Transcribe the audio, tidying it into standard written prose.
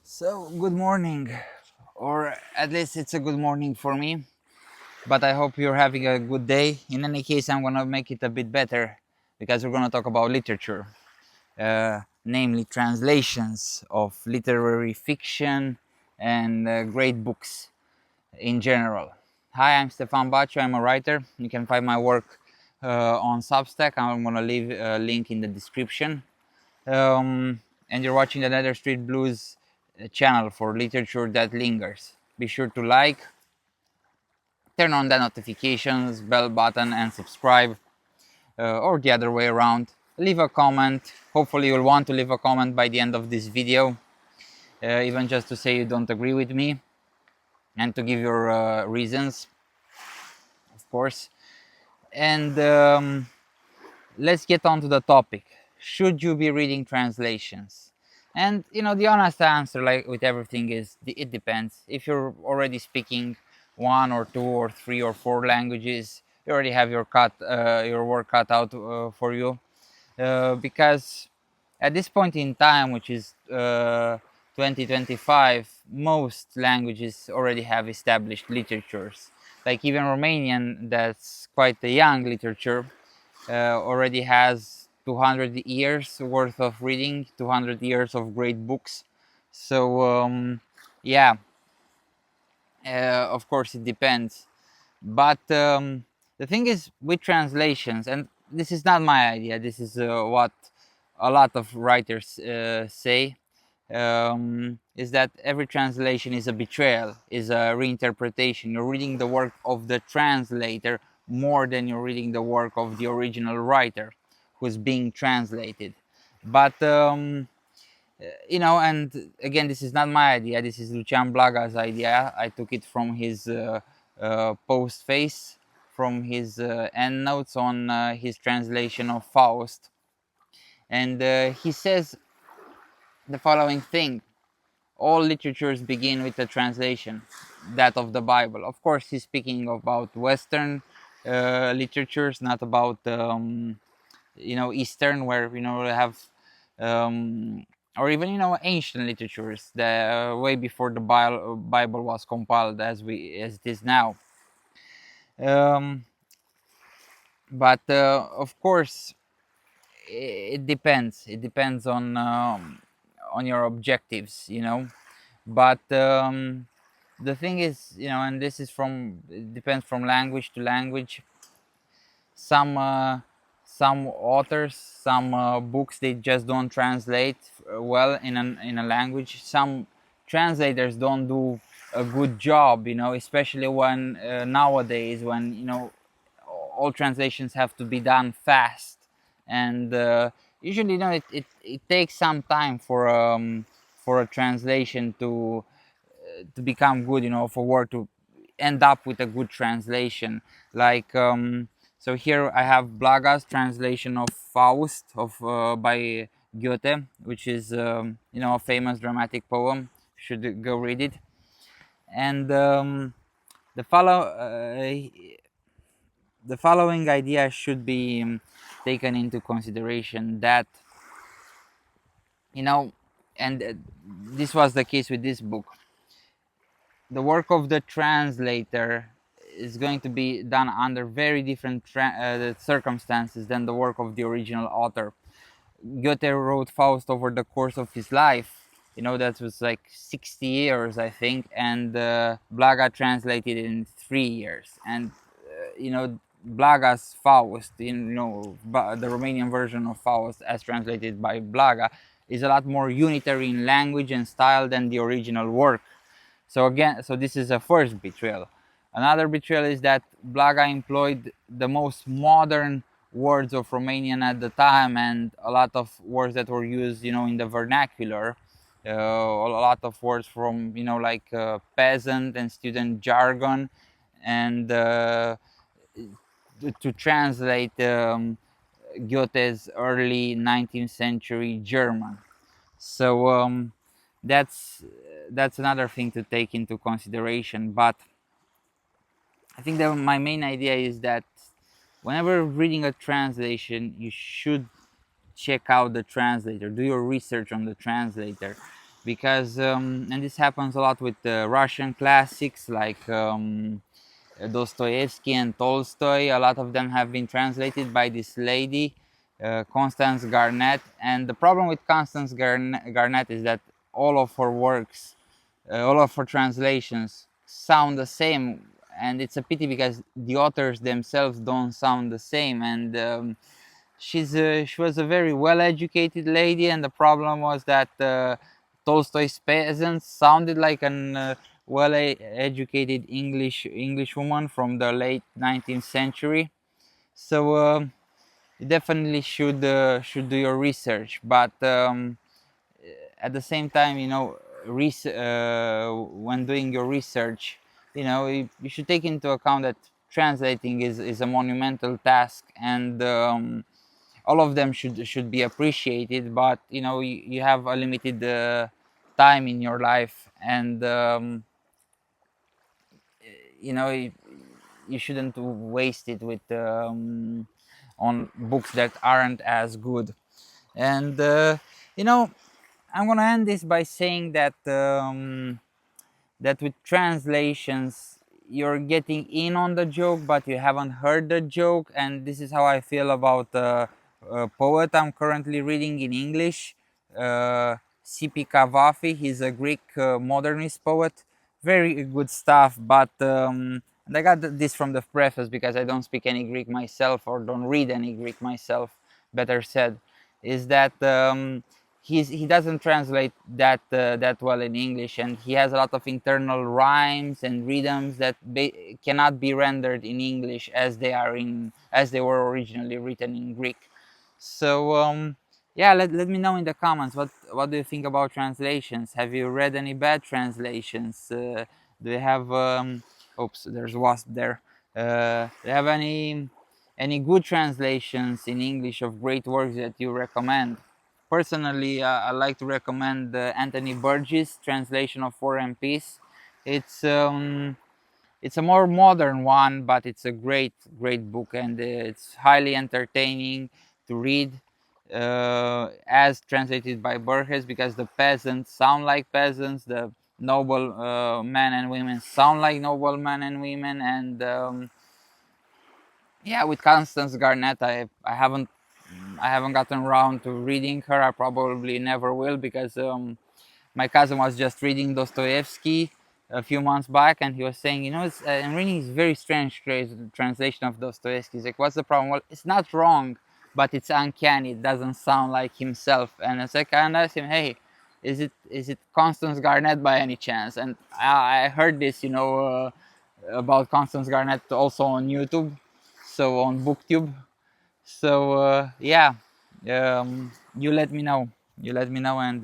So, good morning, or at least it's a good morning for me, but I hope you're having a good day. In any case, I'm gonna make it a bit better because we're gonna talk about literature, namely translations of literary fiction and great books in general. Hi, I'm Stefan Baccio, I'm a writer. You can find my work on Substack. I'm gonna leave a link in the description. And you're watching the Nether Street Blues channel for literature that lingers. Be sure to like, turn on the notifications, bell button, and subscribe, or the other way around. Leave a comment. Hopefully, you'll want to leave a comment by the end of this video, even just to say you don't agree with me and to give your reasons, of course. And let's get on to the topic. Should you be reading translations? And the honest answer, like with everything, is it depends. If you're already speaking one or two or three or four languages, you already have your work cut out for you. Because at this point in time, which is 2025, most languages already have established literatures. Like even Romanian, that's quite a young literature, already has 200 years worth of reading, 200 years of great books. So yeah, of course it depends. But the thing is with translations, and this is not my idea, this is what a lot of writers say, is that every translation is a betrayal, is a reinterpretation. You're reading the work of the translator more than you're reading the work of the original writer who's being translated. But and again, this is not my idea, this is Lucian Blaga's idea. I took it from his post face, from his endnotes on his translation of Faust. And he says the following thing: all literatures begin with a translation, that of the Bible. Of course, he's speaking about Western literatures, not about Eastern, where we have, or even ancient literatures, the way before the Bible was compiled as it is now. Um, but of course, it depends. It depends on your objectives, But the thing is, and this is it depends from language to language. Some some authors, some books, they just don't translate well in a language. Some translators don't do a good job, especially when nowadays, when all translations have to be done fast. And usually, it takes some time for a translation to become good, for word to end up with a good translation. Like so here I have Blaga's translation of Faust by Goethe, which is a famous dramatic poem. Should go read it. And the follow the following idea should be taken into consideration, that and this was the case with this book. The work of the translator is going to be done under very different circumstances than the work of the original author. Goethe wrote Faust over the course of his life. That was like 60 years, I think, and Blaga translated it in 3 years. And Blaga's Faust, the Romanian version of Faust as translated by Blaga, is a lot more unitary in language and style than the original work. So this is a first betrayal. Another betrayal is that Blaga employed the most modern words of Romanian at the time, and a lot of words that were used, in the vernacular. A lot of words from, like peasant and student jargon, and to translate Goethe's early 19th century German. So that's another thing to take into consideration. But I think that my main idea is that whenever reading a translation, you should check out the translator, do your research on the translator. because and this happens a lot with Russian classics like Dostoevsky and Tolstoy. A lot of them have been translated by this lady, Constance Garnett. And the problem with Constance Garnett is that all of her works, all of her translations sound the same. And it's a pity because the authors themselves don't sound the same. And she was a very well-educated lady, and the problem was that Tolstoy's peasants sounded like an well-educated English woman from the late 19th century. So you definitely should do your research, but at the same time, you know, when doing your research, you know, you should take into account that translating is a monumental task, and all of them should be appreciated, but you know, you have a limited time in your life, and you know, you shouldn't waste it with on books that aren't as good. And you know, I'm gonna end this by saying that that with translations you're getting in on the joke but you haven't heard the joke, and this is how I feel about a poet I'm currently reading in English, C.P. Cavafy. He's a Greek modernist poet, very good stuff, but and I got this from the preface because I don't speak any Greek myself, or don't read any Greek myself, better said, is that he doesn't translate that well in English, and he has a lot of internal rhymes and rhythms that cannot be rendered in English as they were originally written in Greek. So yeah, let me know in the comments what do you think about translations. Have you read any bad translations? Do you have oops, there's wasp there. Do you have any good translations in English of great works that you recommend? Personally, I like to recommend Anthony Burgess' translation of War and Peace. It's a more modern one, but it's a great book, and it's highly entertaining to read as translated by Burgess, because the peasants sound like peasants, the noble men and women sound like noble men and women, and yeah, with Constance Garnett, I haven't gotten around to reading her. I probably never will, because my cousin was just reading Dostoevsky a few months back, and he was saying, you know, I'm reading this very strange translation of Dostoevsky. He's like, what's the problem? Well, it's not wrong, but it's uncanny. It doesn't sound like himself. And it's like, I asked him, hey, is it Constance Garnett by any chance? And I heard this, you know, about Constance Garnett also on YouTube, so on BookTube. So yeah, you let me know. You let me know, and